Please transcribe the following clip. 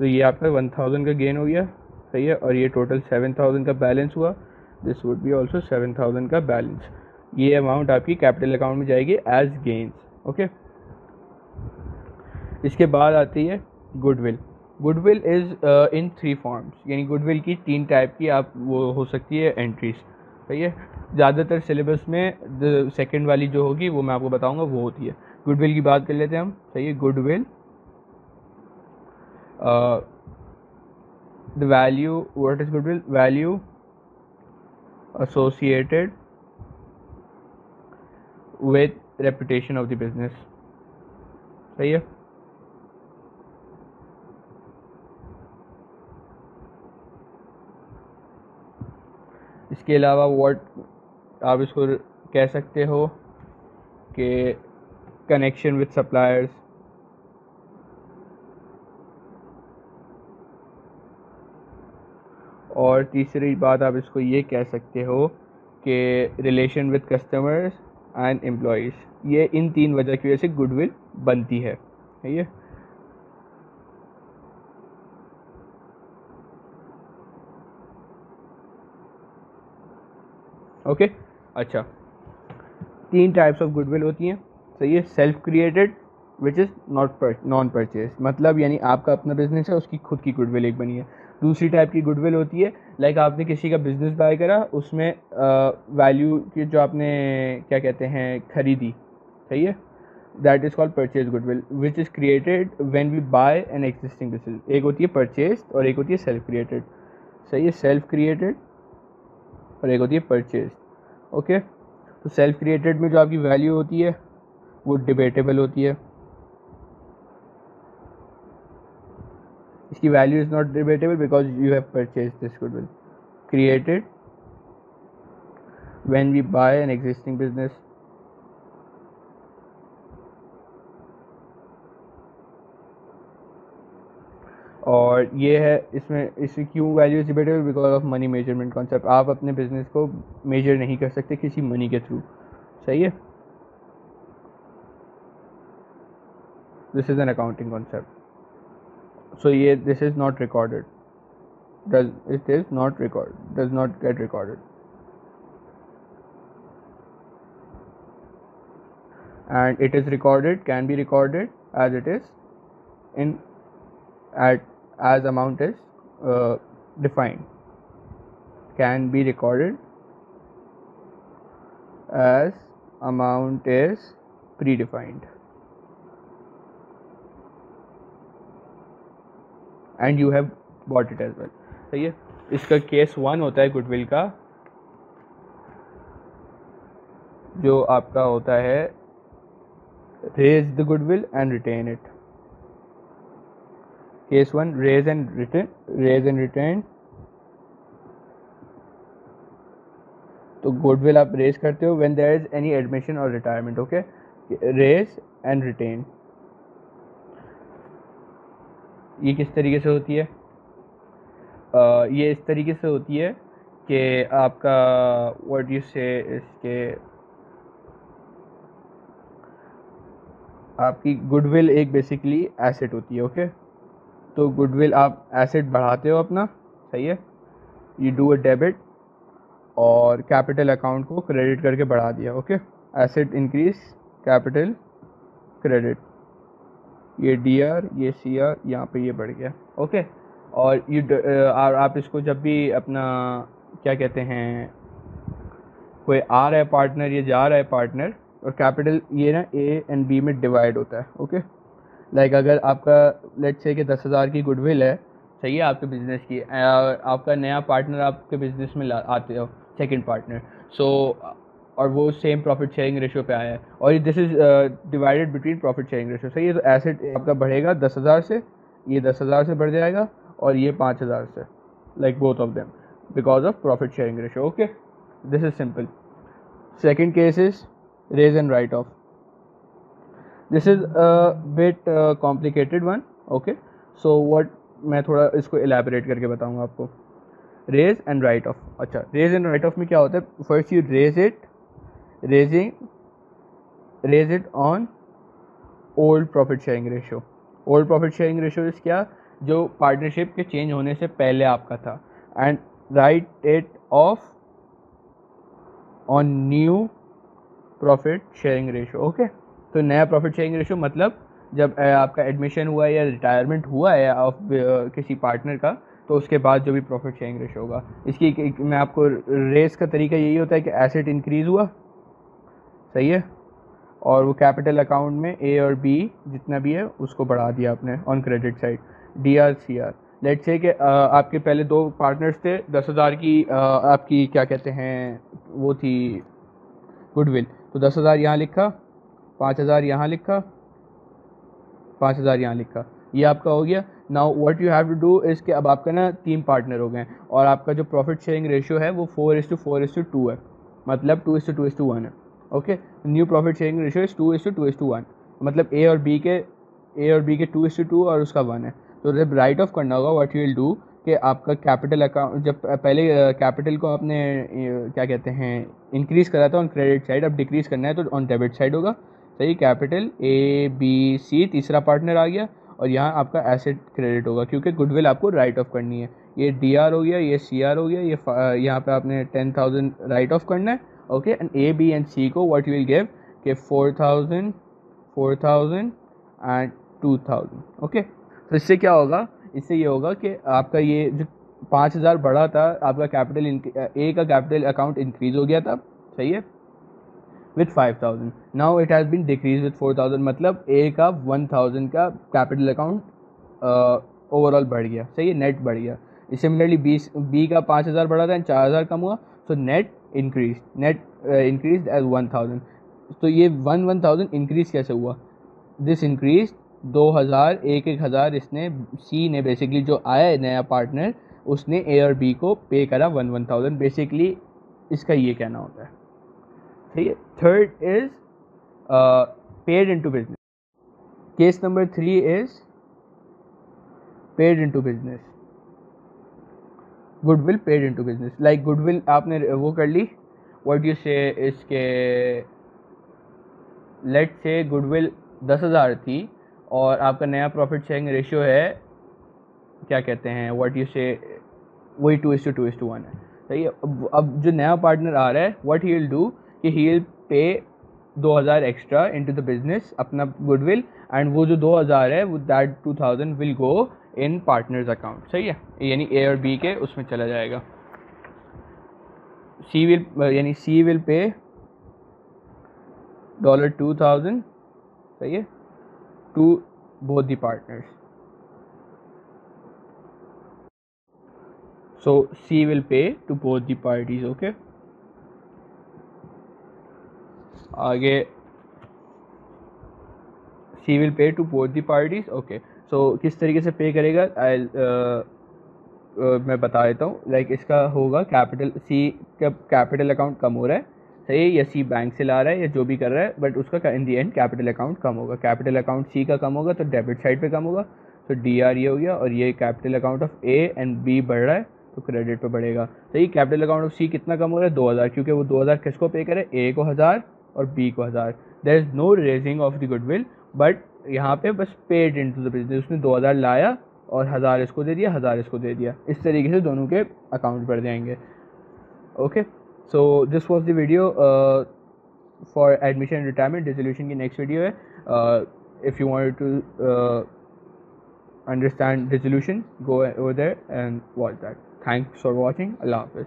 तो ये आपका 1000 का गेन हो गया, सही है, और ये टोटल 7000 का बैलेंस हुआ, दिस वुड बी ऑल्सो 7000 का बैलेंस। ये अमाउंट आपकी कैपिटल अकाउंट में जाएगी एज गेन्स, ओके। इसके बाद आती है goodwill. Goodwill is in 3 forms, यानी गुडविल की 3 टाइप की आप वो हो सकती है एंट्रीज, सही है। ज़्यादातर सिलेबस में सेकंड वाली जो होगी वो मैं आपको बताऊंगा वो होती है। गुडविल की बात कर लेते हैं हम, सही है। Goodwill, the value, what is goodwill? Value associated with reputation of the business, सही है। इसके अलावा व्हाट आप इसको कह सकते हो कि कनेक्शन विद सप्लायर्स, और तीसरी बात आप इसको ये कह सकते हो कि relation with customers and employees. ये इन 3 वजह की वजह से गुडविल बनती है, सही है। ओके, अच्छा, 3 टाइप्स ऑफ गुडविल होती हैं, सही है। Self created which is non purchase, मतलब यानी आपका अपना बिजनेस है, उसकी खुद की गुडविल एक बनी है। दूसरी टाइप की गुडविल होती है लाइक आपने किसी का बिजनेस बाय करा, उसमें वैल्यू की जो आपने क्या कहते हैं खरीदी, सही है, that is called purchase goodwill which is created when we buy an existing business. एक होती है परचेज और एक होती है सेल्फ क्रिएटेड, सही है। सेल्फ क्रिएटेड और एक होती है परचेज, ओके। तो सेल्फ क्रिएटेड में जो आपकी वैल्यू होती है वो डिबेटेबल होती है, इसकी value is not debatable because you have purchase this goodwill. Created when we buy an existing business, और ये है इसमें, इसकी क्यों value is debatable? Because of money measurement concept. आप अपने बिजनेस को मेजर नहीं कर सकते किसी मनी के थ्रू, सही है। This is an accounting concept, so ये this is not recorded, it is not record, does not get recorded, and it is recorded, can be recorded as it is in at as amount is defined, can be recorded as amount is predefined, and you have bought it as well, सही है। इसका case 1 होता है goodwill का, जो आपका होता है raise the goodwill and retain it. Case 1, raise and retain. तो गुडविल आप रेज करते हो when there is any admission और retirement, okay. Raise and retain, ये किस तरीके से होती है? ये इस तरीके से होती है कि आपका व्हाट यू से, इसके आपकी गुडविल एक बेसिकली एसेट होती है, ओके। तो गुडविल आप एसेट बढ़ाते हो अपना, सही है। यू डू अ डेबिट और कैपिटल अकाउंट को क्रेडिट करके बढ़ा दिया, okay. Asset increase, capital credit, ये डी आर, ये सी आर, यहाँ पे ये बढ़ गया, ओके। और आप इसको जब भी अपना क्या कहते हैं, कोई आ रहा है पार्टनर, ये जा रहा है पार्टनर, और कैपिटल ये ना ए एंड बी में डिवाइड होता है, ओके। लाइक अगर आपका लेट्स से कि 10,000 की गुडविल है, सही है, आपके बिजनेस की, आपका नया पार्टनर आपके बिजनेस में आते हो, सेकंड पार्टनर, सो और वो सेम प्रॉफिट शेयरिंग रेशियो पे आया है, और this is divided between profit sharing ratio, सही है। तो एसेट आपका बढ़ेगा 10,000 से, ये 10,000 से बढ़ जाएगा, और ये 5,000 से, like both of them because of profit sharing ratio, okay. This is simple. Second case is raise and write off. This is a bit complicated one, okay. So what, मैं थोड़ा इसको एलैबोरेट करके बताऊंगा आपको। रेज एंड राइट ऑफ, अच्छा, raise and write off में क्या होता है? First you raise it on old profit sharing ratio. Old profit sharing ratio is क्या? जो पार्टनरशिप के चेंज होने से पहले आपका था, and right it of on new profit sharing ratio. Okay, तो नया प्रॉफिट शेयरिंग रेशो मतलब जब आपका एडमिशन हुआ है या रिटायरमेंट हुआ है ऑफ किसी पार्टनर का, तो उसके बाद जो भी प्रॉफिट शेयरिंग रेशो होगा, इसकी मैं आपको रेस का तरीका यही होता है कि एसेट इंक्रीज़ हुआ, सही है, और वो कैपिटल अकाउंट में ए और बी जितना भी है उसको बढ़ा दिया आपने on credit side, D R C R. Let's say कि आपके पहले दो पार्टनर्स थे, 10,000 की आपकी क्या कहते हैं वो थी गुडविल, तो 10,000 यहाँ लिखा, 5,000 यहाँ लिखा, 5,000 यहाँ लिखा, ये आपका हो गया। Now what you have to do is कि अब आपका ना 3 पार्टनर हो गए और आपका जो प्रॉफिट शेयरिंग रेशियो है वो 4:4:2 है, मतलब 2:2:1 है। Okay, new profit sharing ratio is 2:2:1, मतलब ए और बी के 2:2 और उसका 1 है। तो जब राइट ऑफ करना होगा व्हाट यू विल डू कि आपका कैपिटल अकाउंट, जब पहले कैपिटल को आपने क्या कहते हैं इंक्रीज़ करा था ऑन क्रेडिट साइड, अब डिक्रीज़ करना है तो ऑन डेबिट साइड होगा, सही। कैपिटल ए बी सी तीसरा पार्टनर आ गया, और यहाँ आपका एसेट क्रेडिट होगा क्योंकि गुडविल आपको राइट ऑफ करनी है। ये डी आर हो गया, ये सी आर हो गया, ये यहाँ पे आपने 10,000 राइट ऑफ करना है। Okay, and A B and C को व्हाट यू विल गिव कि 4,000 एंड 2,000। ओके, तो इससे क्या होगा, इससे ये होगा कि आपका ये जो 5,000 बढ़ा था आपका कैपिटल, ए का कैपिटल अकाउंट इंक्रीज हो गया था, सही है, with 5,000. Now it has been decreased with 4,000, मतलब ए का 1,000 का कैपिटल अकाउंट ओवरऑल बढ़ गया, सही है, नेट बढ़ गया। सिमिलरली बी का 5,000 बढ़ा था एंड 4,000 कम हुआ, सो नेट इंक्रीज एज 1,000। तो ये 1,000 इंक्रीज कैसे हुआ, दिस इंक्रीज 2,000 एक हज़ार इसने सी ने बेसिकली जो आया है नया पार्टनर उसने ए और बी को पे करा 1,000, बेसिकली इसका ये कहना होता है, ठीक है। Third is paid into business. Case number 3 is paid into business, goodwill paid into business. Like goodwill आपने वो कर ली, व्हाट यू से इसके, लेट से गुडविल 10,000 थी और आपका नया प्रॉफिट शेयरिंग रेशियो है क्या कहते हैं व्हाट यू से वही 2:2:1 है, सही है। अब जो नया पार्टनर आ रहा है व्हाट ही विल डू कि he will pay 2,000 extra into the business अपना गुडविल, एंड वो जो 2,000 है वो that 2,000 will go in partners account, सही है, यानी ए और बी के उसमें चला जाएगा। सी विल पे $2,000, सही है, to both the partners, so C will pay to both the parties। okay, आगे C will pay to both the parties। okay, so किस तरीके से पे करेगा मैं बता देता हूँ। लाइक इसका होगा कैपिटल, C का कैपिटल अकाउंट कम हो रहा है, सही है, या C बैंक से ला रहा है या जो भी कर रहा है, बट उसका इन दी एंड कैपिटल अकाउंट कम होगा। कैपिटल अकाउंट C का कम होगा तो डेबिट साइड पे कम होगा, तो DR ये हो गया, और ये capital account of A and B बढ़ रहा है तो क्रेडिट पे बढ़ेगा, सही। कैपिटल अकाउंट ऑफ C कितना कम हो रहा है, 2,000, क्योंकि वो 2,000 किसको पे करे, A को 1,000 और B को 1,000। There is no raising of the goodwill, but यहाँ पे बस पेड इनटू द बिजनेस, उसने 2,000 लाया और 1,000 इसको दे दिया, 1,000 इसको दे दिया, इस तरीके से दोनों के अकाउंट बढ़ जाएंगे। Okay, so this was the video for admission retirement dissolution की नेक्स्ट वीडियो है। If you want to understand dissolution, go over there and watch that. Thanks for watching. Allah Hafiz.